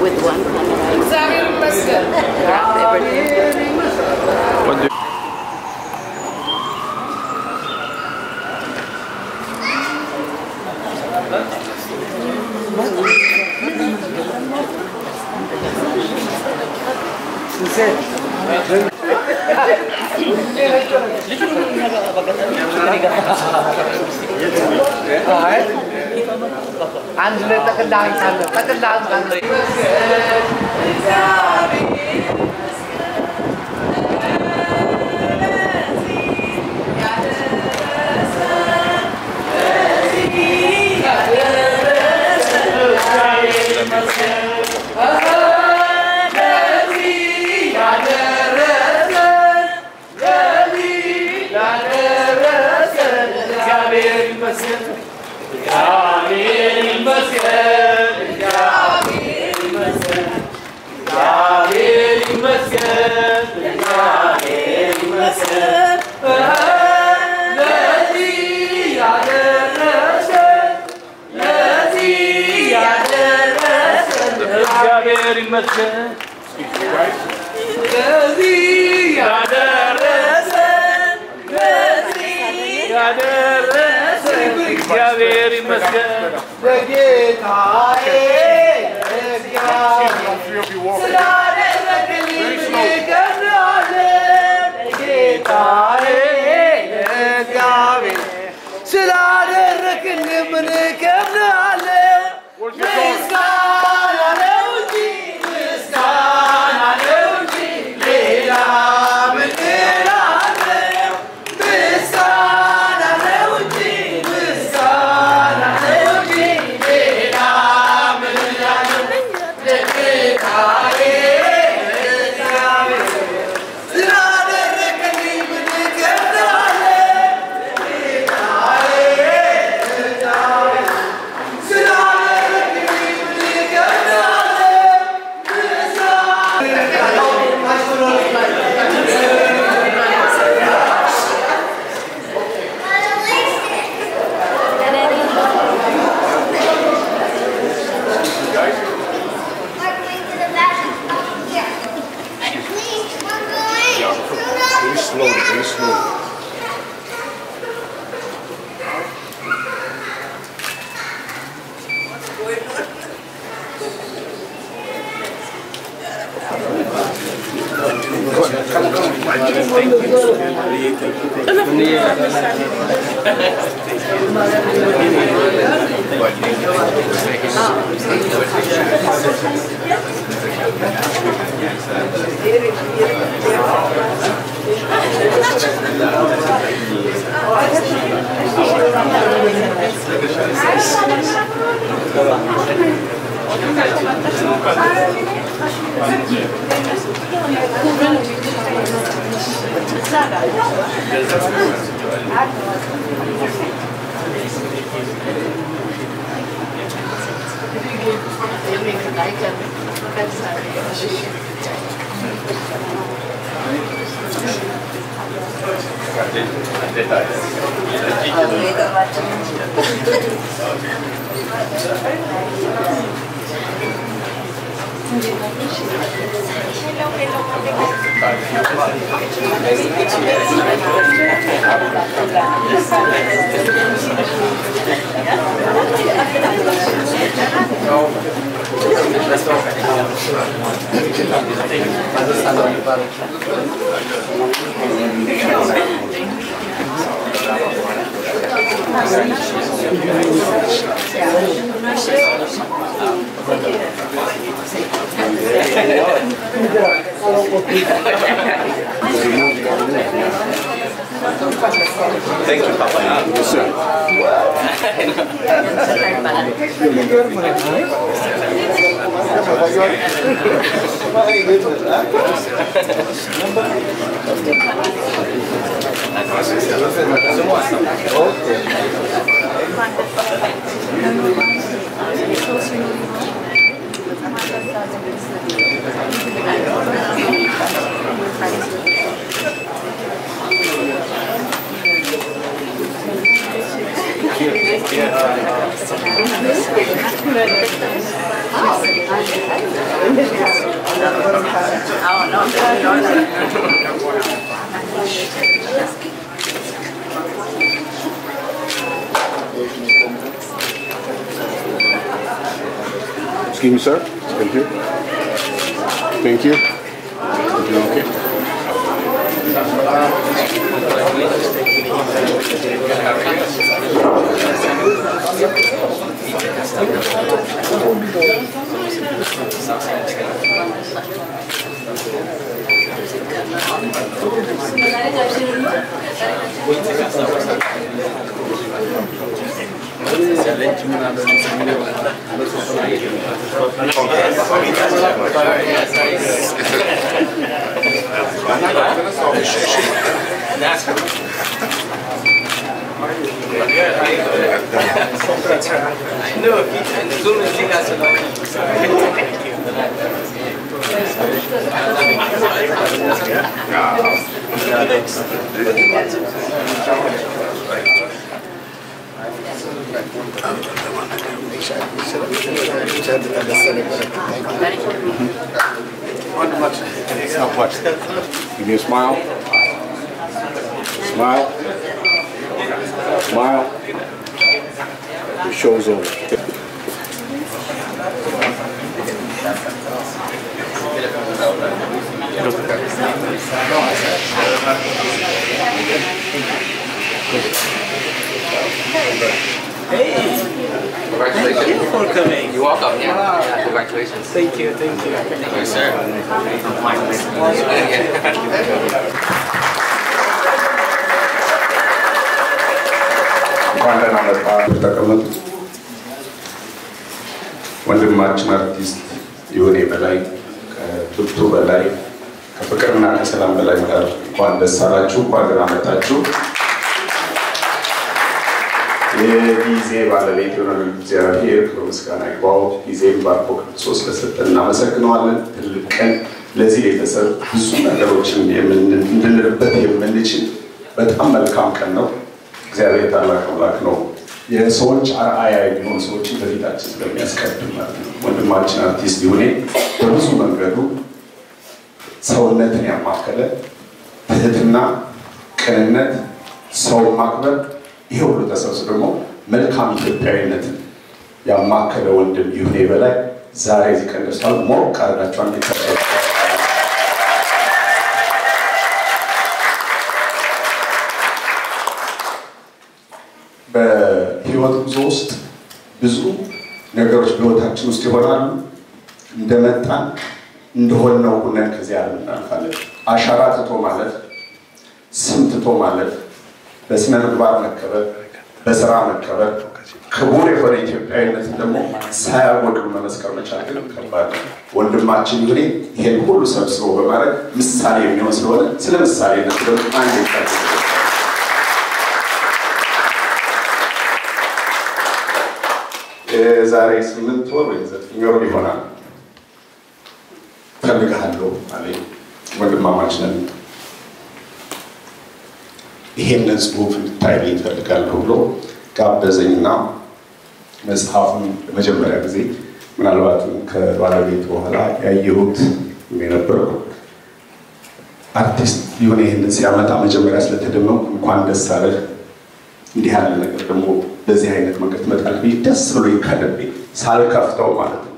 With one camera. Thank you, Papa. Yes, sir. Excuse me, sir. Thank you. Thank you. Thank you. Okay. Not much. Give me a smile. Smile. Smile. The show's over. Hey! Congratulations. Thank you for coming. You're welcome. Yeah. Congratulations. Thank you, thank you. Thank you, sir. እንኳን ደህና መጣህ። ተቀመጡ። ወንድማችን አርቲስት ይሁኔ በላይ ከቱቱ በላይ ከፍቅርና ከሰላም በላይ ጋር እንኳን ደስ አላችሁ፣ እንኳን ደህና መጣችሁ። የጊዜ ባለቤት የሆነ እግዚአብሔር በምስጋና ይግባው። ጊዜን ባርኮ ክርስቶስ ስለሰጠን እናመሰግነዋለን። ትልቅ ቀን ለዚህ ቤተሰብ ብዙ ነገሮችን እንድንልበት የምንችል በጣም መልካም ቀን ነው። እግዚአብሔር ታላቅ አምላክ ነው። የሰዎች አርአያ የሚሆኑ ሰዎችን በፊታችን ስለሚያስቀድም ማለት ነው። ወንድማችን አርቲስት ይሁኔ በብዙ መንገዱ ሰውነትን ያማከለ ትህትና፣ ቅንነት፣ ሰው ማክበር ይሄ ሁሉ ተሰብስቦ ደግሞ መልካም ኢትዮጵያዊነትን ያማከለ ወንድም ይሁኔ በላይ ዛሬ እዚህ ቀን ደርሷል። ሞቅ አድርጋችሁ አንዴ በህይወት ጉዞ ውስጥ ብዙ ነገሮች በህይወታችን ውስጥ ይሆናሉ። እንደመጣን እንደሆነው ሆነን ከዚህ ዓለም እናልፋለን። አሻራ ትቶ ማለት፣ ስም ትቶ ማለት፣ በስነ ምግባር መከበር፣ በስራ መከበር፣ ክቡር የሆነ ኢትዮጵያዊነትን ደግሞ ሳያወዱ መመስከር መቻል ግን ከባድ ነው። ወንድማችን ይሁኔ ይሄን ሁሉ ሰብስቦ በማድረግ ምሳሌ የሚሆን ስለሆነ ስለ ምሳሌነት ደግሞ አንድ ይታያል። ዛሬ 8 ወር ወይ 9 ወር ይሆናል ፈልጋለሁ አለኝ። ወንድማማች ነን፣ ይሄንን ጽሑፍ እንድታይልኝ ፈልጋለሁ ብሎ ጋበዘኝና መጽሐፉን ለመጀመሪያ ጊዜ ምናልባትም ከባለቤት በኋላ ያየሁት የነበረው አርቲስት ይሁኔ ይሄንን ሲያመጣ መጀመሪያ ስለተደመምኩ እንኳን ደስ አለህ፣ እንዲህ ያለ ነገር ደግሞ በዚህ አይነት መንገድ ትመጣለህ ብዬ ደስ ብሎ ይካለብኝ ሳልከፍተው ማለት ነው።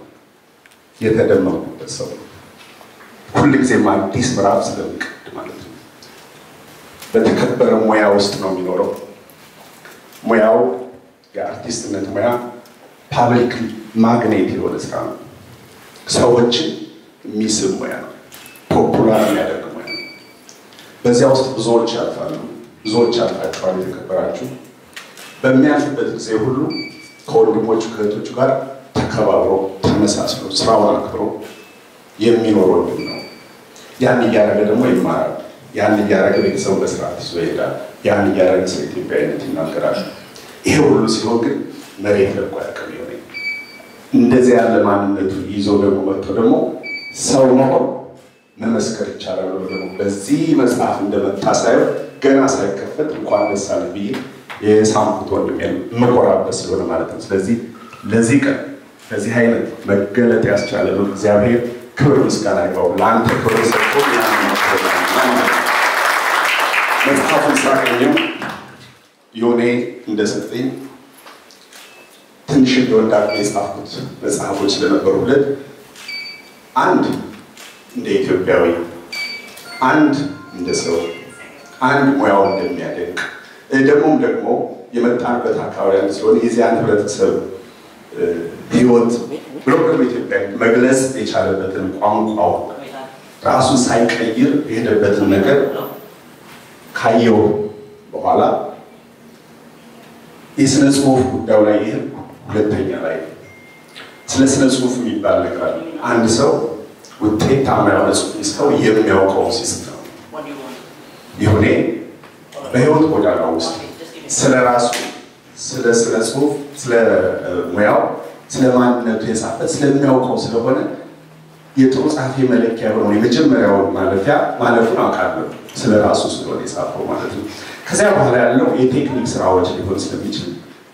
የተደመምኩበት ሰው ሁልጊዜም አዲስ ምዕራፍ ስለሚቀድ ማለት ነው። በተከበረ ሙያ ውስጥ ነው የሚኖረው። ሙያው የአርቲስትነት ሙያ ፓብሊክ ማግኔት የሆነ ስራ ነው። ሰዎችን የሚስብ ሙያ ነው። ፖፑላር የሚያደርግ ሙያ ነው። በዚያ ውስጥ ብዙዎች ያልፋሉ። ብዙዎች ያልፋቸዋል። የተከበራችሁ በሚያልፍበት ጊዜ ሁሉ ከወንድሞቹ ከእህቶቹ ጋር ተከባብሮ ተመሳስሎ ስራውን አክብሮ የሚኖር ወንድም ነው። ያን እያደረገ ደግሞ ይማራል። ያን እያደረገ ቤተሰቡ በስርዓት ይዞ ይሄዳል። ያን እያደረገ ስለ ኢትዮጵያዊነት ይናገራል። ይሄ ሁሉ ሲሆን ግን መሬት ለቆ ያቀም ይሆነ እንደዚህ ያለ ማንነቱ ይዞ ደግሞ መጥቶ ደግሞ ሰው መሆን መመስከር ይቻላል ብሎ ደግሞ በዚህ መጽሐፍ እንደመጣ ሳይሆን ገና ሳይከፈት እንኳን ደስ አለ ብዬ የሳምኩት ወንድም የምኮራበት ስለሆነ ማለት ነው። ስለዚህ ለዚህ ቀን ከዚህ አይነት መገለጥ ያስቻለው እግዚአብሔር ክብር ምስጋና ይግባው። ለአንተ ክብር ሰጥቶ መጽሐፉን ሳገኘው ዮኔ እንደሰጠኝ ትንሽ እንደወዳቅ የጻፍኩት መጽሐፎች ስለነበሩለት አንድ እንደ ኢትዮጵያዊ አንድ እንደ ሰው አንድ ሙያው እንደሚያደንቅ ደግሞ የመጣንበት አካባቢ ያለ ስለሆነ የዚያን ህብረተሰብ ህይወት ብሎም ኢትዮጵያ መግለጽ የቻለበትን ቋንቋው ራሱ ሳይቀይር የሄደበትን ነገር ካየው በኋላ የስነ ጽሁፍ ጉዳዩ ላይ ይሄን ሁለተኛ ላይ ስለ ስነ ጽሁፍ የሚባል ነገር አለ። አንድ ሰው ውጤታማ የሆነ ጽሁፍ ሲሰው የሚያውቀው ሲስተም ይሁኔ በህይወት ጎዳና ውስጥ ስለ ራሱ ስለ ስነ ጽሁፍ ስለ ሙያው ስለ ማንነቱ የጻፈ ስለሚያውቀው ስለሆነ የጥሩ ጻፊ መለኪያ የሆነው የመጀመሪያው ማለፉን አውቃለሁ ስለ ራሱ ስለሆነ የጻፈው ማለት ነው። ከዚያ በኋላ ያለው የቴክኒክ ስራዎች ሊሆን ስለሚችል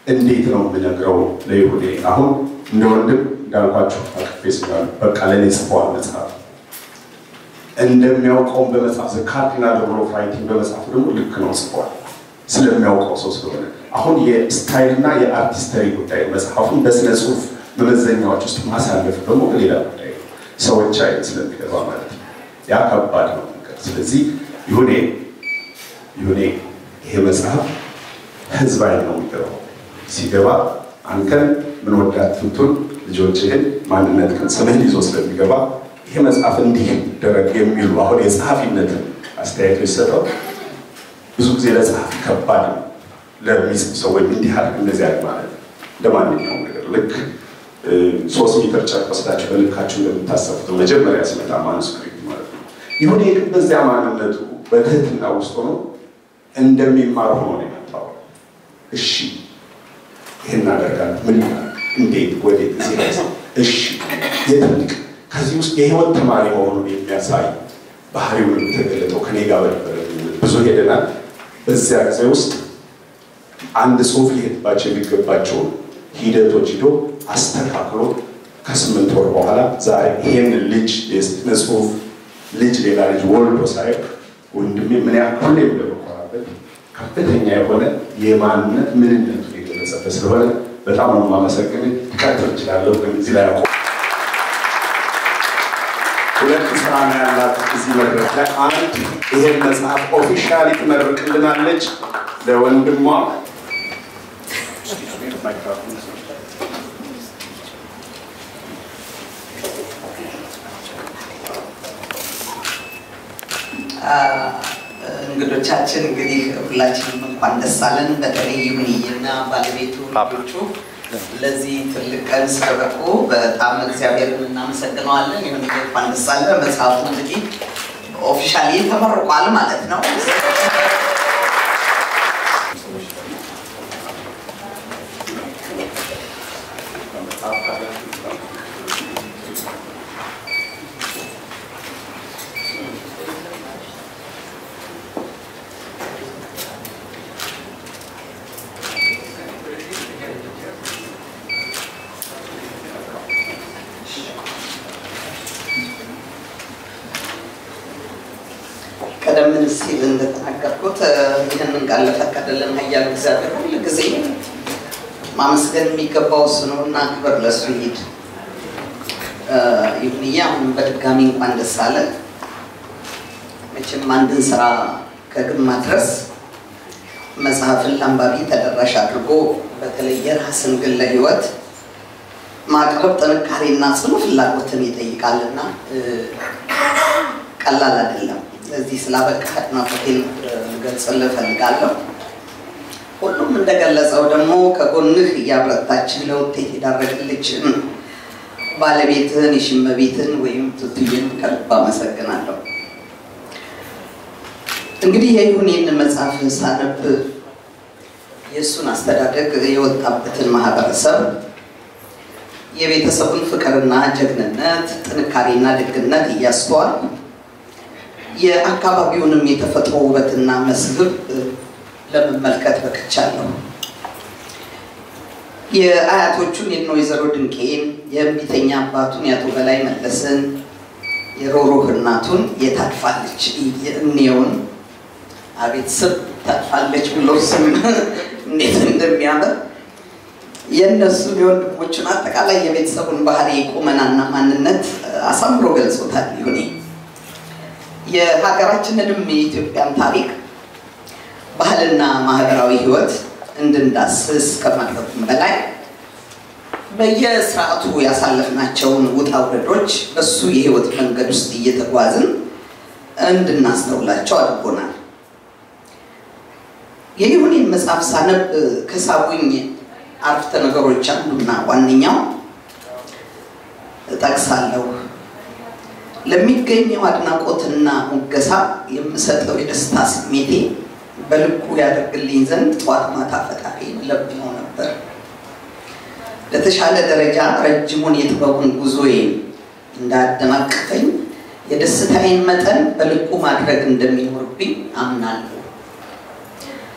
እንዴት ነው የምነግረው ለይሁኔ አሁን እንደወንድም እንዳልኳችሁ አቅፌ ስላል በቃ ለኔ ጽፏል መጽሐፍ እንደሚያውቀው በመጽሐፍ ካርዲናል ሩል ኦፍ ራይቲንግ በመጽሐፍ ደግሞ ልክ ነው ጽፏል ስለሚያውቀው ሰው ስለሆነ አሁን የስታይልና የአርቲስተሪ ጉዳይ መጽሐፉን በስነ ጽሁፍ መመዘኛዎች ውስጥ ማሳለፍ ደግሞ ሌላ ጉዳይ ሰዎች አይነት ስለሚገባ ማለት ነው። ያ ከባድ ነው። ስለዚህ ይሁኔ ይሄ መጽሐፍ ህዝብ አይነት ነው የሚገባው። ሲገባ አንተን ምን ወዳት ፍቱን ልጆችህን ማንነትህን ስምህን ይዞ ስለሚገባ ይሄ መጽሐፍ እንዲህ ደረግ የሚሉ አሁን የጸሐፊነትን አስተያየቶች ሰጠው ብዙ ጊዜ ለጸሐፊ ከባድ ነው። ለሚጽፍ ሰዎች እንዲህ አድርግ እንደዚህ አድርግ ማለት እንደማንኛውም ነገር ልክ 3 ሜትር ጨርቅ ወስዳችሁ በልካችሁ እንደምታሰፉት መጀመሪያ ሲመጣ ማኑስክሪፕት ማለት ነው። ይሁን ግን በዚያ ማንነቱ በትህትና ውስጥ ሆኖ እንደሚማር ሆኖ ነው የመጣው። እሺ ይሄን አደርጋለሁ ምን እንዴት ወዴት እዚህ እሺ የትልቅ ከዚህ ውስጥ የህይወት ተማሪ መሆኑን የሚያሳይ ባህሪውን ተገለጠው ከኔ ጋር ብዙ ሄደናል። በዚያ ጊዜ ውስጥ አንድ ጽሁፍ ሊሄድባቸው የሚገባቸው ሂደቶች ሂዶ አስተካክሎ ከ8 ወር በኋላ ዛሬ ይሄን ልጅ የስነ ጽሁፍ ልጅ ሌላ ልጅ ወልዶ ሳይ ወንድሜ ምን ያክል እንደምቆራበት ከፍተኛ የሆነ የማንነት ምንነቱ የገለጸበት ስለሆነ በጣም ነው የማመሰግነው። ትቀጥል ይችላል በዚህ ላይ አቆም ሁለት ስራ ነው ያላት እዚህ መድረክ ላይ አንድ ይሄን መጽሐፍ ኦፊሻሊ ትመርቅልናለች ለወንድሟ እንግዶቻችን እንግዲህ ሁላችንም እንኳን ደስ አለን። በተለይ ይሁንዬና ባለቤቱ ልጆቹ ለዚህ ትልቅ ቀን ስለበቁ በጣም እግዚአብሔርን እናመሰግነዋለን። ይሁንዬ እንኳን ደስ አለ። መጽሐፉ እንግዲህ ኦፊሻሊ ተመርቋል ማለት ነው። ቀደም ሲል እንደተናገርኩት ይህንን ቃል ለፈቀደልን ኃያል እግዚአብሔር ሁሉ ጊዜ ማመስገን የሚገባው እሱ ነውና ክብር ለእሱ ይሁን። ይሁንዬ አሁን በድጋሚ እንኳን ደስ አለ። መቼም አንድን ስራ ከግብ ማድረስ መጽሐፍን ለአንባቢ ተደራሽ አድርጎ በተለይ የራስን ግለ ህይወት ማቅረብ ጥንካሬና ጽኑ ፍላጎትን ይጠይቃልና ቀላል አይደለም። ለዚህ ስላበቃህ አድናቆቴን ልገልጽልህ እፈልጋለሁ። ሁሉም እንደገለጸው ደግሞ ከጎንህ እያበረታችን ለውጤት የዳረግልችን ባለቤትህን የሽመቤትን ወይም ቱቱዬን ከልብ አመሰግናለሁ። እንግዲህ የይሁኔን መጽሐፍ ሳነብ የእሱን አስተዳደግ የወጣበትን ማህበረሰብ የቤተሰቡን ፍቅርና ጀግንነት ጥንካሬና ደግነት እያስተዋል የአካባቢውንም የተፈጥሮ ውበትና መስህብ ለመመልከት በቅቻለሁ። የአያቶቹን የኖይዘሮ ድንቄን የእምቢተኛ አባቱን ያቶ በላይ መለስን የሮሮህ እናቱን የታጥፋለች እኔውን አቤት ስም ታጥፋለች ብሎ ስም እንዴት እንደሚያምር የነሱ የወንድሞቹን አጠቃላይ የቤተሰቡን ባህሪ ቁመናና ማንነት አሳምሮ ገልጾታል። ይሁን የሀገራችንንም የኢትዮጵያን ታሪክ ባህልና ማህበራዊ ህይወት እንድንዳስስ ከማድረጉም በላይ በየስርዓቱ ያሳለፍናቸውን ውጣ ውረዶች በሱ የህይወት መንገድ ውስጥ እየተጓዝን እንድናስተውላቸው አድርጎናል። የይሁኔን መጽሐፍ ሳነብ ከሳቡኝ አረፍተ ነገሮች አንዱና ዋነኛው ጠቅሳለሁ። ለሚገኘው አድናቆትና ሙገሳ የምሰጠው የደስታ ስሜቴ በልኩ ያደርግልኝ ዘንድ ጧት ማታ ፈጣሪን ለምነው ነበር። ለተሻለ ደረጃ ረጅሙን የጥበቡን ጉዞዬን እንዳደናቀፈኝ የደስታዬን መጠን በልኩ ማድረግ እንደሚኖርብኝ አምናለሁ።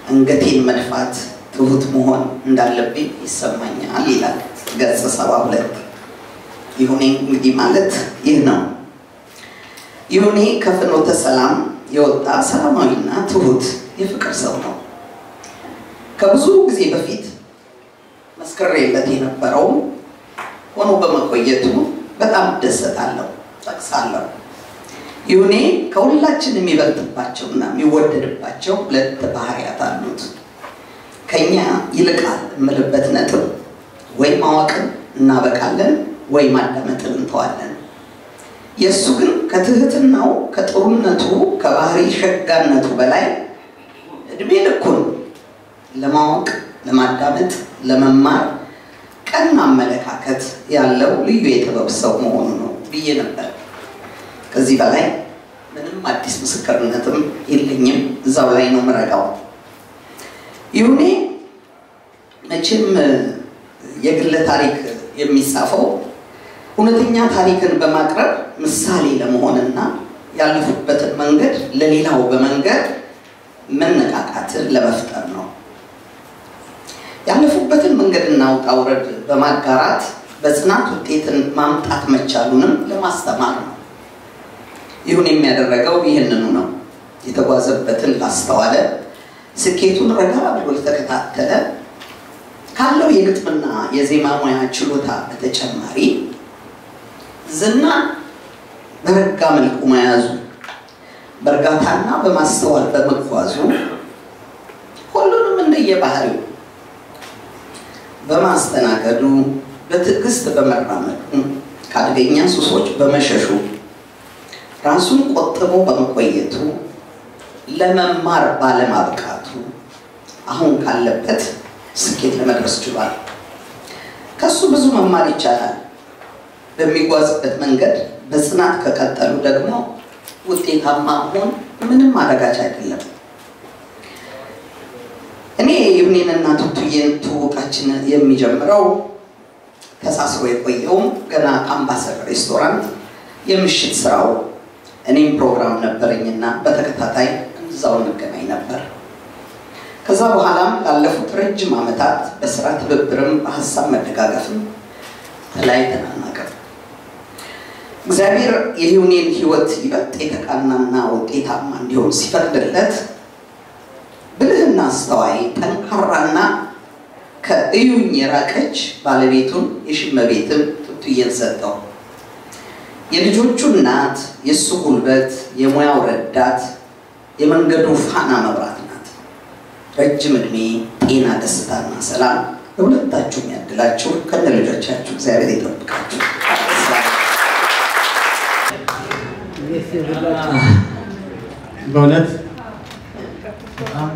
አንገቴን መድፋት ትሁት መሆን እንዳለብኝ ይሰማኛል ይላል ገጽ 72። ይሁኔ እንግዲህ ማለት ይህ ነው። ይሁኔ ከፍኖተ ሰላም የወጣ ሰላማዊና ትሁት የፍቅር ሰው ነው። ከብዙ ጊዜ በፊት መስከረለት የነበረው ሆኖ በመቆየቱ በጣም ደስታለሁ ጠቅሳለሁ። ይሁኔ ከሁላችን የሚበልጥባቸውና የሚወደድባቸው ሁለት ባህሪያት አሉት። ከኛ ይልቃል የምልበት ነጥብ ወይ ማወቅን እናበቃለን ወይ ማዳመጥን እንተዋለን። የሱ ግን ከትህትናው ከጥሩነቱ ከባህሪ ሸጋነቱ በላይ እድሜ ልኩን ለማወቅ ለማዳመጥ ለመማር ቀና አመለካከት ያለው ልዩ የጥበብ ሰው መሆኑ ነው ብዬ ነበር። ከዚህ በላይ ምንም አዲስ ምስክርነትም የለኝም። እዛው ላይ ነው ምረዳው። ይሁኔ መቼም የግለ ታሪክ የሚጻፈው እውነተኛ ታሪክን በማቅረብ ምሳሌ ለመሆንና ያለፉበትን መንገድ ለሌላው በመንገድ መነቃቃትን ለመፍጠር ነው። ያለፉበትን መንገድና ውጣ ውረድ በማጋራት በጽናት ውጤትን ማምጣት መቻሉንም ለማስተማር ነው። ይሁን የሚያደርገው ይህንኑ ነው። የተጓዘበትን ላስተዋለ ስኬቱን ረጋ ብሎ ተከታተለ ካለው የግጥምና የዜማ ሙያ ችሎታ በተጨማሪ ዝና በረጋ መልኩ መያዙ በርጋታና በማስተዋል በመጓዙ ሁሉንም እንደየባህሪው በማስተናገዱ በትዕግስት በመራመዱ ካደገኛ ሱሶች በመሸሹ ራሱን ቆጥቦ በመቆየቱ ለመማር ባለማብቃቱ አሁን ካለበት ስኬት ለመድረስ ችሏል። ከሱ ብዙ መማር ይቻላል። በሚጓዝበት መንገድ በጽናት ከቀጠሉ ደግሞ ውጤታማ መሆን ምንም አደጋች አይደለም። እኔ ይሁኔንና ቱቱዬን ትውውቃችን የሚጀምረው ተሳስሮ የቆየው ገና አምባሰደር ሬስቶራንት የምሽት ስራው እኔም ፕሮግራም ነበርኝና በተከታታይ እዛው እንገናኝ ነበር። ከዛ በኋላም ላለፉት ረጅም ዓመታት በስራ ትብብርም በሐሳብ መደጋገፍም ተለያይተናል። እግዚአብሔር የይሁኔን ህይወት ይበልጥ የተቃናና ውጤታማ እንዲሆን ሲፈቅድለት ብልህና አስተዋይ ጠንካራና ከእዩኝ የራቀች ባለቤቱን የሽመቤትን ቱቱዬን ሰጠው። የልጆቹ እናት፣ የሱ ጉልበት፣ የሙያው ረዳት፣ የመንገዱ ፋና መብራት ናት። ረጅም እድሜ፣ ጤና፣ ደስታና ሰላም ለሁለታችሁም ያድላችሁ። ከነልጆቻችሁ እግዚአብሔር ይጠብቃችሁ። በእውነት በጣም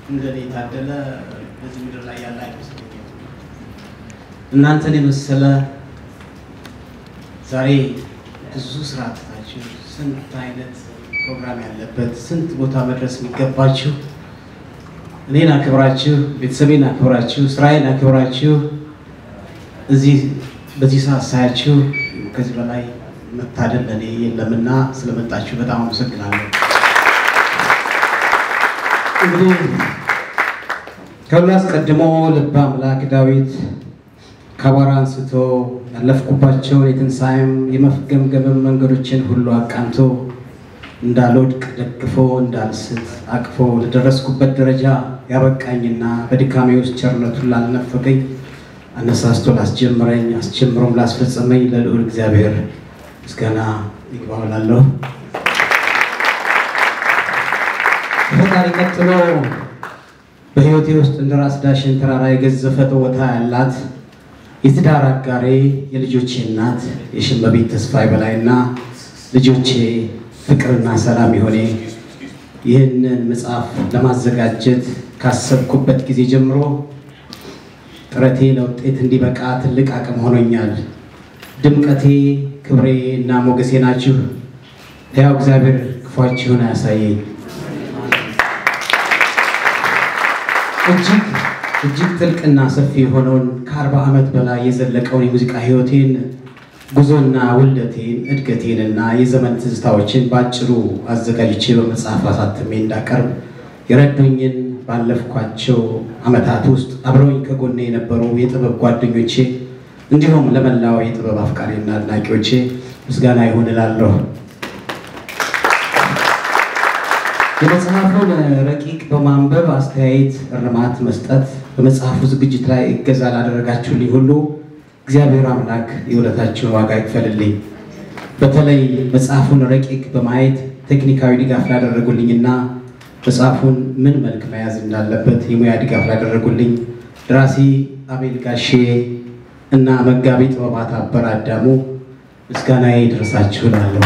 እንደኔ ታደለ በዚህ ምድር ላይ ያለ አይመስለኝም። እናንተን የመሰለ ዛሬ ብዙ ስራ ትታችሁ ስንት አይነት ፕሮግራም ያለበት ስንት ቦታ መድረስ የሚገባችሁ እኔን አክብራችሁ ቤተሰቤን አክብራችሁ ስራዬን አክብራችሁ እዚህ በዚህ ሰዓት ሳያችሁ ከዚህ በላይ መታደል ለኔ የለምና ስለመጣችሁ በጣም አመሰግናለሁ። እንግዲህ ከሁሉ አስቀድሞ ልበ አምላክ ዳዊት ከአቧራ አንስቶ ያለፍኩባቸውን የትንሣኤም የመፍገምገምም መንገዶችን ሁሉ አቃንቶ እንዳልወድቅ ደግፎ እንዳልስት አቅፎ ለደረስኩበት ደረጃ ያበቃኝና በድካሜ ውስጥ ቸርነቱን ላልነፈቀኝ አነሳስቶ ላስጀምረኝ አስጀምሮም ላስፈጸመኝ ለልዑል እግዚአብሔር ምስጋና ይግባው እላለሁ። ፈጣሪ ቀጥሎ በሕይወቴ ውስጥ እንደ ራስ ዳሽን ተራራ የገዘፈ ቦታ ያላት የትዳር አጋሬ የልጆቼ እናት የሽመቤት ተስፋዬ በላይና ልጆቼ ፍቅርና ሰላም ይሆኔ ይህንን መጽሐፍ ለማዘጋጀት ካሰብኩበት ጊዜ ጀምሮ ጥረቴ ለውጤት እንዲበቃ ትልቅ አቅም ሆኖኛል። ድምቀቴ ክብሬ እና ሞገሴ ናችሁ። ሕያው እግዚአብሔር ክፏችሁን አያሳየኝ። እጅግ ጥልቅና ሰፊ የሆነውን ከ40 ዓመት በላይ የዘለቀውን የሙዚቃ ሕይወቴን ጉዞና ውልደቴን እድገቴንና የዘመን ትዝታዎችን ባጭሩ አዘጋጅቼ በመጽሐፍ አሳትሜ እንዳቀርብ የረዱኝን ባለፍኳቸው ዓመታት ውስጥ አብረውኝ ከጎኔ የነበሩ የጥበብ ጓደኞቼ እንዲሁም ለመላው የጥበብ አፍቃሪና አድናቂዎቼ ምስጋና ይሁን እላለሁ። የመጽሐፉን ረቂቅ በማንበብ አስተያየት እርማት መስጠት በመጽሐፉ ዝግጅት ላይ እገዛ ላደረጋችሁልኝ ሁሉ እግዚአብሔር አምላክ የውለታችሁን ዋጋ ይክፈልልኝ። በተለይ መጽሐፉን ረቂቅ በማየት ቴክኒካዊ ድጋፍ ላደረጉልኝና መጽሐፉን ምን መልክ መያዝ እንዳለበት የሙያ ድጋፍ ላደረጉልኝ ደራሲ አቤል ጋሼ እና መጋቢ ጥበባት አበራ አዳሙ ምስጋናዬ ይድረሳችሁ እላለሁ።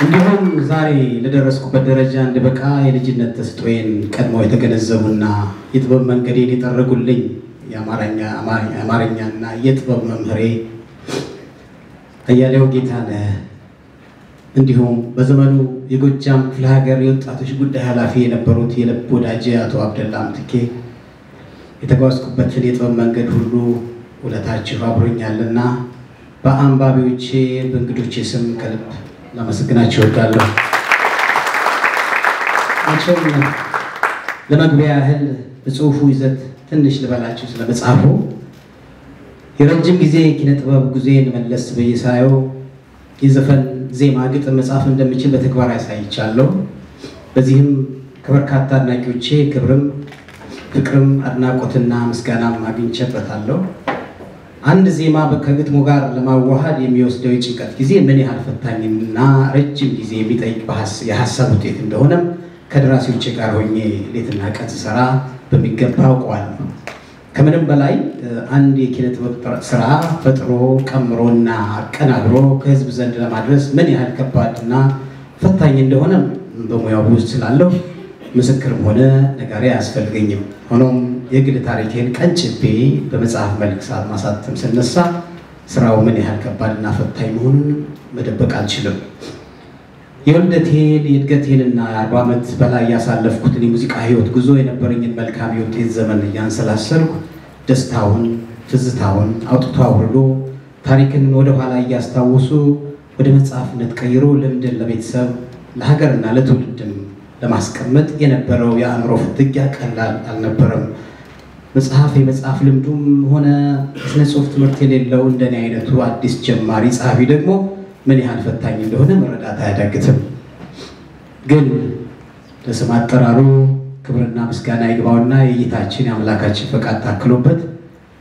እንዲሁም ዛሬ ለደረስኩበት ደረጃ እንድበቃ የልጅነት ተስጦዬን ቀድመው የተገነዘቡና የጥበብ መንገዴን የጠረጉልኝ የአማርኛና የጥበብ መምህሬ አያሌው ጌታነህ እንዲሁም በዘመኑ የጎጃም ክፍለ ሀገር የወጣቶች ጉዳይ ኃላፊ የነበሩት የልብ ወዳጄ አቶ አብደላ ምትኬ የተጓዝኩበትን የጥበብ መንገድ ሁሉ ውለታችሁ አብሮኛልና በአንባቢዎቼ በእንግዶቼ ስም ከልብ ለማመስገናችሁ እወዳለሁ። ለመግቢያ ያህል በጽሁፉ ይዘት ትንሽ ልበላችሁ ስለመጽሐፉ። የረጅም ጊዜ ኪነ ጥበብ ጉዜን መለስ ብዬ ሳየው የዘፈን ዜማ ግጥም መጽሐፍ እንደምችል በተግባር ያሳይቻለሁ። በዚህም ከበርካታ አድናቂዎቼ ክብርም ፍቅርም አድናቆትና ምስጋናም አግኝቼበታለሁ። አንድ ዜማ ከግጥሙ ጋር ለማዋሃድ የሚወስደው የጭንቀት ጊዜ ምን ያህል ፈታኝና ረጅም ጊዜ የሚጠይቅ የሀሳብ ውጤት እንደሆነም ከደራሲዎቼ ጋር ሆኜ ሌትና ቀን ስሰራ በሚገባ አውቀዋለሁ። ከምንም በላይ አንድ የኪነ ጥበብ ስራ ፈጥሮ ቀምሮና አቀናብሮ ከህዝብ ዘንድ ለማድረስ ምን ያህል ከባድና ፈታኝ እንደሆነ በሙያው ውስጥ ስላለሁ ምስክርም ሆነ ነጋሪ አያስፈልገኝም። ሆኖም የግል ታሪኬን ቀንጭቤ በመጽሐፍ መልክ ማሳተም ስነሳ ስራው ምን ያህል ከባድና ፈታኝ መሆኑን መደበቅ አልችልም። የውልደቴን የእድገቴንና 40 ዓመት በላይ ያሳለፍኩትን የሙዚቃ ህይወት ጉዞ የነበረኝን መልካም የውጤት ዘመን እያንሰላሰልኩ ደስታውን ትዝታውን አውጥቶ አውርዶ ታሪክን ወደ ኋላ እያስታወሱ ወደ መጽሐፍነት ቀይሮ ልምድን ለቤተሰብ ለሀገርና ለትውልድም ለማስቀመጥ የነበረው የአእምሮ ፍትጊያ ቀላል አልነበረም። የመጽሐፍ ልምዱም ሆነ ስነ ጽሁፍ ትምህርት የሌለው እንደኔ አይነቱ አዲስ ጀማሪ ጸሐፊ ደግሞ ምን ያህል ፈታኝ እንደሆነ መረዳት አያዳግትም። ግን ለስም አጠራሩ ክብርና ምስጋና ይግባውና የጌታችን የአምላካችን ፈቃድ ታክሎበት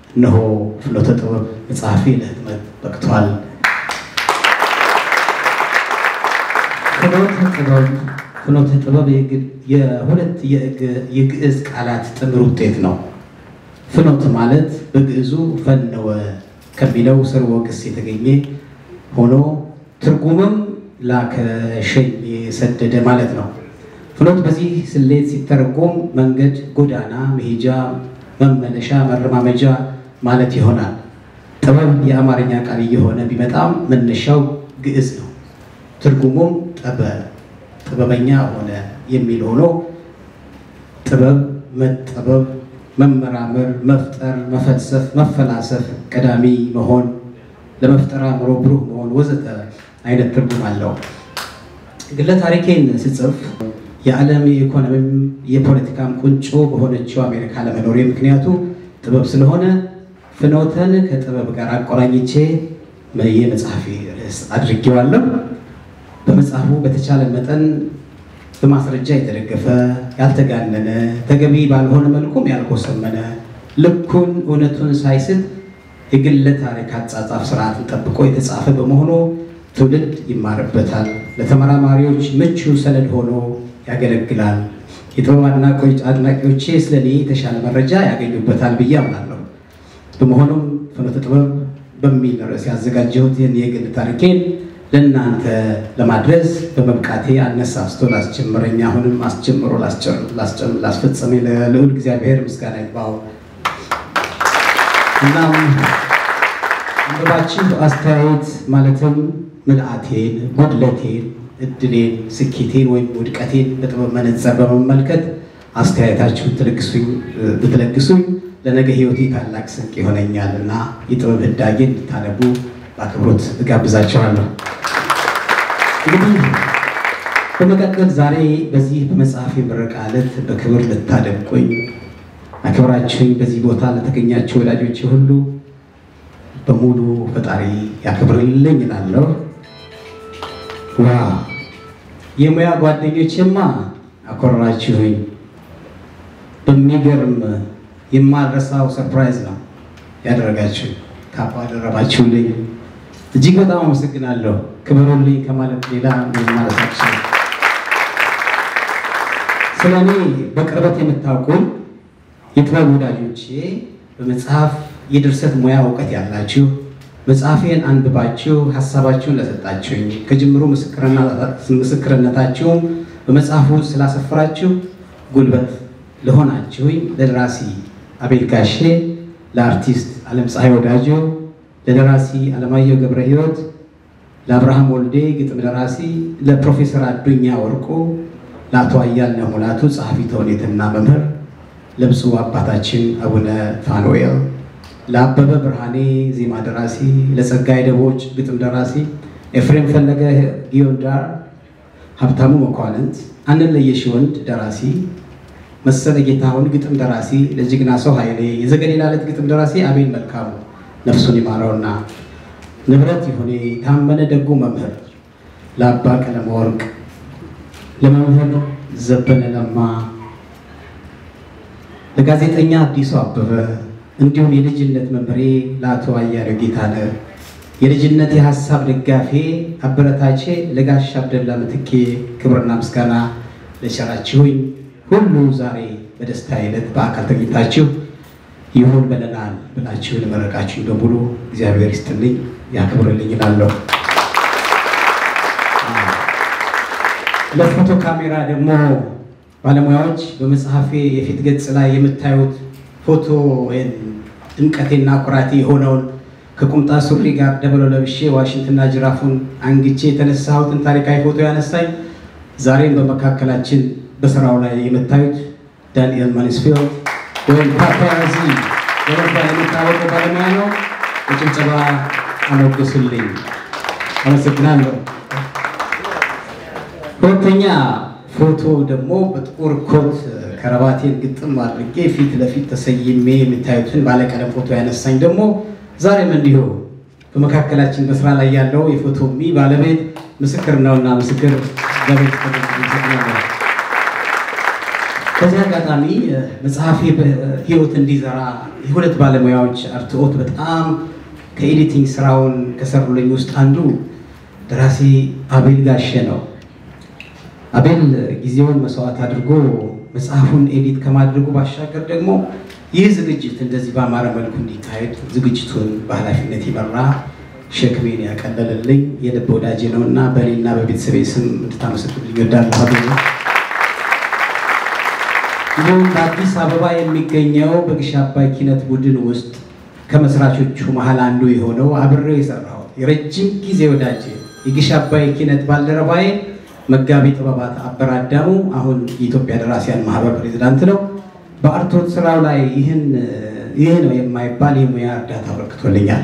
እነሆ ፍኖተ ጥበብ መጽሐፌ ለህትመት በቅቷል። ፍኖተ ጥበብ የሁለት የግዕዝ ቃላት ጥምር ውጤት ነው። ፍኖት ማለት በግዕዙ ፈነወ ከሚለው ሰርወ ግስ የተገኘ ሆኖ ትርጉምም ላከ፣ ሸኘ፣ ሰደደ ማለት ነው። ፍኖት በዚህ ስሌት ሲተረጎም መንገድ፣ ጎዳና፣ መሄጃ፣ መመለሻ፣ መረማመጃ ማለት ይሆናል። ጥበብ የአማርኛ ቃል እየሆነ ቢመጣም መነሻው ግዕዝ ነው። ትርጉሙም ጥበበኛ ሆነ የሚል ሆኖ ጥበብ መጠበብ፣ መመራመር፣ መፍጠር፣ መፈልሰፍ፣ መፈላሰፍ፣ ቀዳሚ መሆን፣ ለመፍጠር አእምሮ ብሩህ መሆን ወዘተ አይነት ትርጉም አለው። ግለ ታሪኬን ስጽፍ የዓለም የኢኮኖሚም የፖለቲካም ቁንጮ በሆነችው አሜሪካ ለመኖር ምክንያቱ ጥበብ ስለሆነ ፍኖተን ከጥበብ ጋር አቆራኝቼ የመጽሐፌ ርዕስ አድርጌዋለሁ። በመጽሐፉ በተቻለ መጠን በማስረጃ የተደገፈ ያልተጋነነ ተገቢ ባልሆነ መልኩም ያልኮሰመነ ልኩን እውነቱን ሳይስት የግለ ታሪክ አጻጻፍ ስርዓትን ጠብቆ የተጻፈ በመሆኑ ትውልድ ይማርበታል። ለተመራማሪዎች ምቹ ሰነድ ሆኖ ያገለግላል። የጥበብ አድናቂዎቼ ስለኔ የተሻለ መረጃ ያገኙበታል ብዬ አምናለሁ። በመሆኑም ፍኖተ ጥበብ በሚል ርዕስ ያዘጋጀሁት ይህን የግል ታሪኬን ለእናንተ ለማድረስ በመብቃቴ አነሳስቶ ላስጀመረኝ አሁንም አስጀምሮ ላስፈጸመኝ ለልዑል እግዚአብሔር ምስጋና ይግባው። እናም አንብባችሁ አስተያየት ማለትም ምልአቴን፣ ጉድለቴን፣ እድሌን፣ ስኬቴን ወይም ውድቀቴን በጥበብ መነጽር በመመልከት አስተያየታችሁን ብትለግሱኝ ለነገ ህይወቴ ታላቅ ስንቅ ይሆነኛልና የጥበብ ህዳጌን እንድታነቡ በአክብሮት እጋብዛችኋለሁ። እንግዲህ በመቀጠል ዛሬ በዚህ በመጽሐፍ ምረቃ ዕለት በክብር ልታደምቁኝ አክብራችሁኝ በዚህ ቦታ ለተገኛችሁ ወዳጆቼ ሁሉ በሙሉ ፈጣሪ ያክብርልኝ እላለሁ። ዋው የሙያ ጓደኞቼማ አኮራችሁኝ። በሚገርም የማልረሳው ሰርፕራይዝ ነው ያደረጋችሁ። ካባ ደረባችሁልኝ። እጅግ በጣም አመሰግናለሁ። ክብሩልኝ ከማለት ሌላ ማለታችሁ። ስለኔ በቅርበት የምታውቁኝ የጥበብ ወዳጆቼ በመጽሐፍ የድርሰት ሙያ እውቀት ያላችሁ መጽሐፌን አንብባችሁ ሐሳባችሁን ለሰጣችሁኝ ከጅምሩ ምስክርነታችሁን በመጽሐፉ ስላሰፈራችሁ ጉልበት ለሆናችሁኝ ለደራሲ አቤል ጋሼ፣ ለአርቲስት ዓለም ፀሐይ ወዳጆ፣ ለደራሲ አለማየሁ ገብረ ሕይወት፣ ለአብርሃም ወልዴ ግጥም ደራሲ፣ ለፕሮፌሰር አዱኛ ወርቁ፣ ለአቶ አያልነህ ሙላቱ ጸሐፊ ተውኔትና መምህር፣ ለብፁዕ አባታችን አቡነ ፋኑኤል፣ ለአበበ ብርሃኔ ዜማ ደራሲ፣ ለጸጋይ ደቦች ግጥም ደራሲ፣ ኤፍሬም ፈለገ ጊዮንዳር፣ ሀብታሙ መኳንንት፣ አንለየሽ ወንድ ደራሲ፣ መሰለ ጌታሁን ግጥም ደራሲ፣ ለጅግና ሰው ኃይሌ የዘገሊላ ዕለት ግጥም ደራሲ አቤል መልካሙ ነፍሱን ይማረውና፣ ንብረት ይሁኔ ታመነ ደጉ መምህር፣ ለአባ ቀለመ ወርቅ፣ ለመምህር ዘበነ ለማ፣ ለጋዜጠኛ አዲሱ አበበ እንዲሁም የልጅነት መምህሬ ለአቶ አያሌው ጌታነህ፣ የልጅነት የሐሳብ ደጋፊ አበረታቼ ለጋሽ አብደላ ምትኬ ክብርና ምስጋና ለቸራችሁኝ ሁሉ ዛሬ በደስታ ዕለት በአካል ተገኝታችሁ ይሁን በለናል ብላችሁ ለመረቃችሁ በሙሉ እግዚአብሔር ይስጥልኝ ያክብርልኝ እላለሁ። ለፎቶ ካሜራ ደግሞ ባለሙያዎች በመጽሐፌ የፊት ገጽ ላይ የምታዩት ፎቶ ድምቀቴና ኩራቴ የሆነውን ከቁምጣ ሱሪ ጋር ደበሎ ለብሼ ዋሽንትና ጅራፉን አንግቼ የተነሳሁትን ታሪካዊ ፎቶ ያነሳኝ ዛሬም በመካከላችን በስራው ላይ የምታዩት ዳንኤል ማንስፊልድ ወይም ፓፓራዚ በመባል የሚታወቀው ባለሙያ ነው። በጭብጨባ አሞግሱልኝ። አመሰግናለሁ። ሁለተኛ ፎቶ ደግሞ በጥቁር ኮት ከረባቴን ግጥም አድርጌ ፊት ለፊት ተሰይሜ የምታዩትን ባለቀለም ፎቶ ያነሳኝ ደግሞ ዛሬም እንዲሁ በመካከላችን በስራ ላይ ያለው የፎቶ ባለቤት ምስክር ነውና ምስክር ጋቤት ተገኝቷል። በዚህ አጋጣሚ መጽሐፌ በህይወት እንዲዘራ የሁለት ባለሙያዎች አርትዖት በጣም ከኤዲቲንግ ስራውን ከሰሩልኝ ውስጥ አንዱ ደራሲ አቤል ጋሼ ነው። አቤል ጊዜውን መስዋዕት አድርጎ መጽሐፉን ኤዲት ከማድረጉ ባሻገር ደግሞ ይህ ዝግጅት እንደዚህ በአማረ መልኩ እንዲካሄድ ዝግጅቱን በኃላፊነት ይመራ ሸክሜን ያቀለለልኝ የልብ ወዳጄ ነውና በእኔና በቤተሰቤ ስም እንድታመሰግኑልኝ እወዳለሁ። ይሁን በአዲስ አበባ የሚገኘው በግሽ አባይ ኪነት ቡድን ውስጥ ከመስራቾቹ መሃል አንዱ የሆነው አብሬው የሰራው የረጅም ጊዜ ወዳጄ የግሽ አባይ ኪነት ባልደረባዬ መጋቢ ጥበባት አበራዳሙ አሁን የኢትዮጵያ ደራሲያን ማህበር ፕሬዝዳንት ነው። በአርትዖት ስራው ላይ ይህ ነው የማይባል የሙያ እርዳታ አበርክቶልኛል።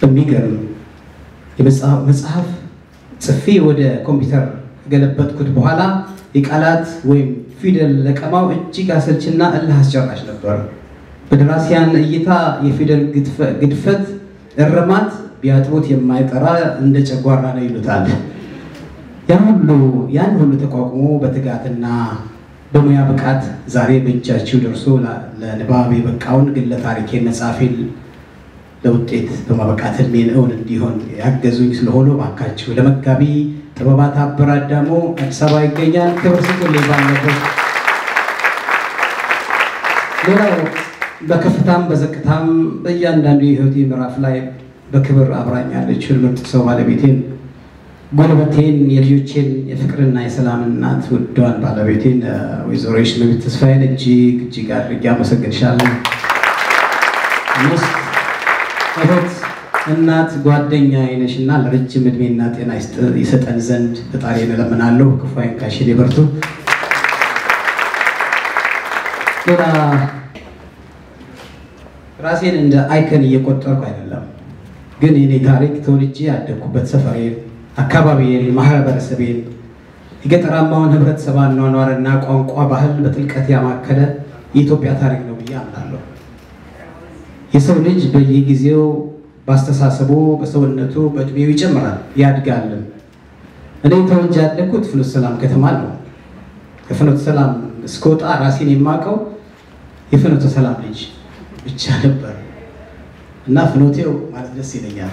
በሚገርም መጽሐፍ ጽፌ ወደ ኮምፒውተር ገለበጥኩት በኋላ የቃላት ወይም ፊደል ለቀማው እጅግ አሰልችና እልህ አስጨራሽ ነበር። በደራሲያን እይታ የፊደል ግድፈት እርማት ቢያጥቡት የማይጠራ እንደ ጨጓራ ነው ይሉታል። ያን ሁሉ ተቋቁሞ በትጋትና በሙያ ብቃት ዛሬ በእጃችሁ ደርሶ ለንባብ የበቃውን ግለ ታሪኬን መጻፌን ለውጤት በማበቃት እድሜን እውን እንዲሆን ያገዙኝ ስለሆነ ባካችሁ ለመጋቢ ጥበባት አበራ አዳሞ አዲስ አበባ ይገኛል። ክብር ስጡልኝ ባለበት። ሌላው በከፍታም በዝቅታም በእያንዳንዱ የህይወቴ ምዕራፍ ላይ በክብር አብራኛለች ምርጥ ሰው ባለቤቴን ጉልበቴን የልጆቼን የፍቅርና የሰላም እናት ውዷን ባለቤቴን ወይዘሮ ሽመቤት ተስፋዬን እጅግ አድርጌ አመሰግንሻለሁ። እህት እናት ጓደኛዬ ነሽና ለረጅም እድሜና ጤና ይሰጠን ዘንድ ፈጣሪን እለምናለሁ። ክፉ አይንካሽን ይበርቱ። ሌላ ራሴን እንደ አይከን እየቆጠርኩ አይደለም፣ ግን የኔ ታሪክ ተወልጄ ያደግኩበት ሰፈሬን፣ አካባቢዬን፣ ማህበረሰቤን የገጠራማውን ህብረተሰብ አኗኗርና ቋንቋ ባህል በጥልቀት ያማከለ የኢትዮጵያ ታሪክ ነው ብዬ አምናለሁ። የሰው ልጅ በየጊዜው ባስተሳሰቡ በሰውነቱ በእድሜው ይጨምራል ያድጋል። እኔ ተወልጄ ያደግኩት ፍኖተ ሰላም ከተማ ነው። ከፍኖተ ሰላም እስከወጣ ራሴን የማውቀው የፍኖተ ሰላም ልጅ ብቻ ነበር እና ፍኖቴው ማለት ደስ ይለኛል።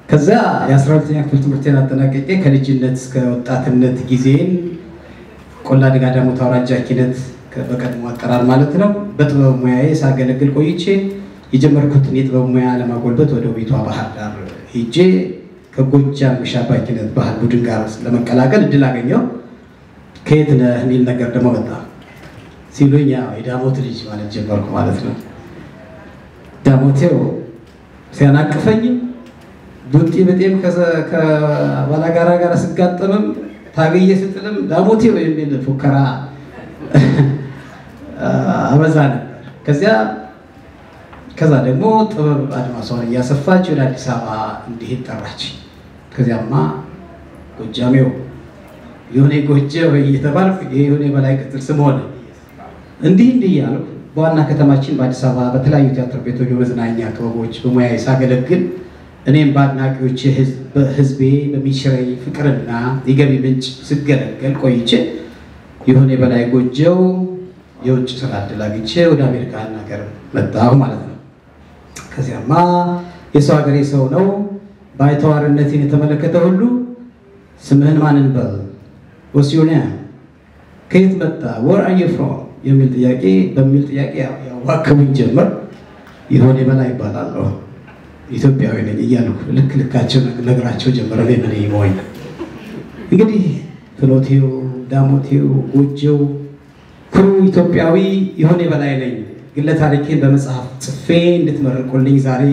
ከዛ የ12ኛ ክፍል ትምህርቴን አጠናቅቄ ከልጅነት እስከ ወጣትነት ጊዜን ቆላ ደጋ ዳሞት አውራጃ ኪነት በቀድሞ አጠራር ማለት ነው በጥበብ ሙያዬ ሳገለግል ቆይቼ የጀመርኩትን የጥበብ ሙያ ለማጎልበት ወደ ቤቷ ባህር ዳር ሄጄ ከጎጃም ሻባ ኪነት ባህል ቡድን ጋር ለመቀላቀል እድል አገኘው። ከየት ነህ የሚል ነገር ደግሞ መጣ። ሲሉኝ የዳሞት ልጅ ማለት ጀመርኩ ማለት ነው። ዳሞቴው ሲያናቅፈኝ ዱጢ በጤም ከባላጋራ ጋር ስጋጠምም ታገየ ስትልም ዳሞቴው የሚል ፉከራ አበዛ ነበር። ከዛ ደግሞ ጥበብ አድማሷን እያሰፋች ወደ አዲስ አበባ እንዲሄድ ጠራች። ከዚያማ ጎጃሜው የሆነ ጎጀው እየተባልኩ የሆነ በላይ ቅጥል ስም ሆነ። እንዲህ ያልኩ በዋና ከተማችን በአዲስ አበባ በተለያዩ ቲያትር ቤቶች በመዝናኛ ክበቦች በሙያዬ ሳገለግል እኔም በአድናቂዎች ህዝቤ በሚሽረኝ ፍቅርና የገቢ ምንጭ ስገለገል ቆይቼ የሆነ በላይ ጎጀው የውጭ ስራ እድል አግኝቼ ወደ አሜሪካን ሀገር መጣሁ ማለት ነው። ከዚያማ የሰው ሀገሬ ሰው ነው ባይተዋርነትን የተመለከተ ሁሉ ስምህን ማን እንበል what's your name ከየት መጣ where are you from የሚል ጥያቄ ያዋከቡኝ ጀመር። የሆነ በላይ ይባላለሁ ኢትዮጵያዊ ነኝ እያልኩ ልካቸው ነግራቸው ጀመረ። ለምን ይሞኝ እንግዲህ ፍኖቴው ዳሞቴው ጎጀው ኩሩ ኢትዮጵያዊ የሆነ በላይ ነኝ ግለ ታሪኬን በመጽሐፍ ጽፌ እንድትመርቁልኝ ዛሬ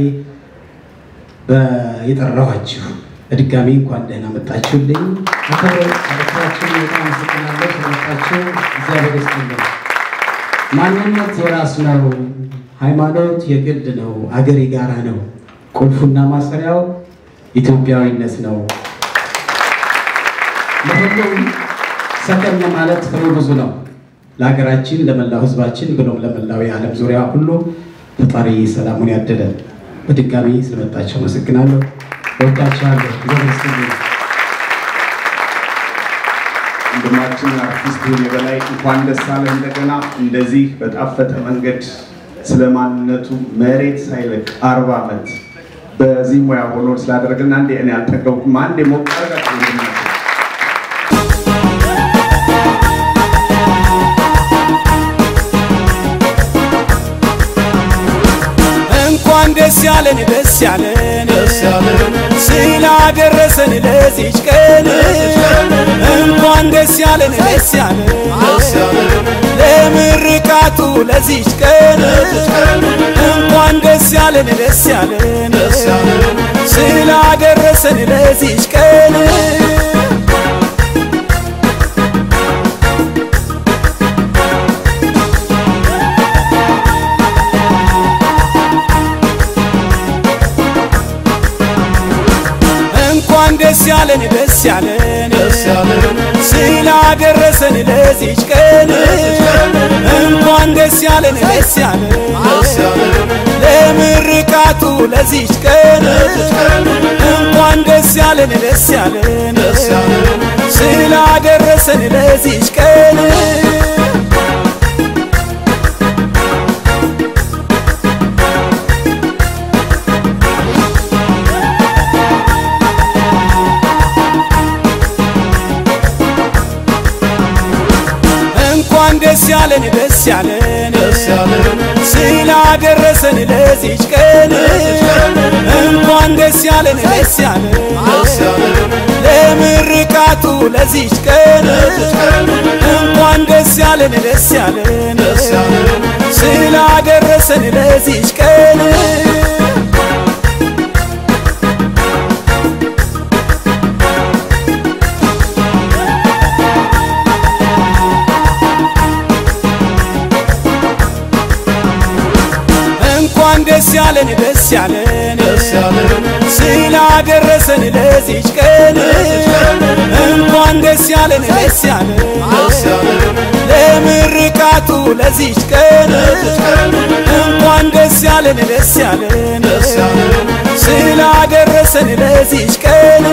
የጠራኋችሁ በድጋሚ እንኳን ደህና መጣችሁልኝ። አከብራችሁ በጣም አመሰግናለሁ ስለመጣችሁ። እግዚአብሔር ይስጥልኝ። ማንነት የራስ ነው፣ ሃይማኖት የግል ነው፣ አገር የጋራ ነው። ቁልፉና ማሰሪያው ኢትዮጵያዊነት ነው። ለሁሉም ሰከን ማለት ፍሬው ብዙ ነው። ለሀገራችን ለመላው ህዝባችን ብሎም ለመላው የዓለም ዙሪያ ሁሉ ፈጣሪ ሰላሙን ያደለን። በድጋሚ ስለመጣችሁ አመሰግናለሁ። ወጣቻለሁ። ወንድማችን አርቲስት የበላይ እንኳን ደስ አለህ። እንደገና እንደዚህ በጣፈጠ መንገድ ስለማንነቱ መሬት ሳይለቅ 40 ዓመት በዚህ ሙያ ሆኖ ስላደረገና አንዴ እኔ አልጠገብኩም አንዴ ሞቃረጋችሁ እንኳን ደስ ያለን ስላደረሰን ለዚች ቀን እንኳን ደስ ያለን ለምርቃቱ ለዚች ቀን እንኳን ደስ ያለን ስላደረሰን ለዚች ቀን እንኳን እንኳን ደስ ያለን ደስ ያለን ስላደረሰን ለዚች ቀን እንኳን ደስ ያለን ደስ ያለን ለምርቃቱ ለዚች ቀን እንኳን ደስ ያለን ደስ ያለን ስላደረሰን ለዚች ቀን እንኳን ደስ ያለን ደስ ያለን ስላደረሰን ለዚች ቀን እንኳን ደስ ያለን ደስ ያለን ለምርቃቱ ለዚች ቀን እንኳን ደስ ያለን ደስ ያለን ስላደረሰን ለዚች ቀን እንኳን ደስ ያለን ደስ ያለን ስላደረሰን ለዚች ቀን እንኳን ደስ ያለን ደስ ያለን ለምርቃቱ ለዚች ቀን እንኳን ደስ ያለን ደስ ያለን ስላደረሰን ለዚች ቀን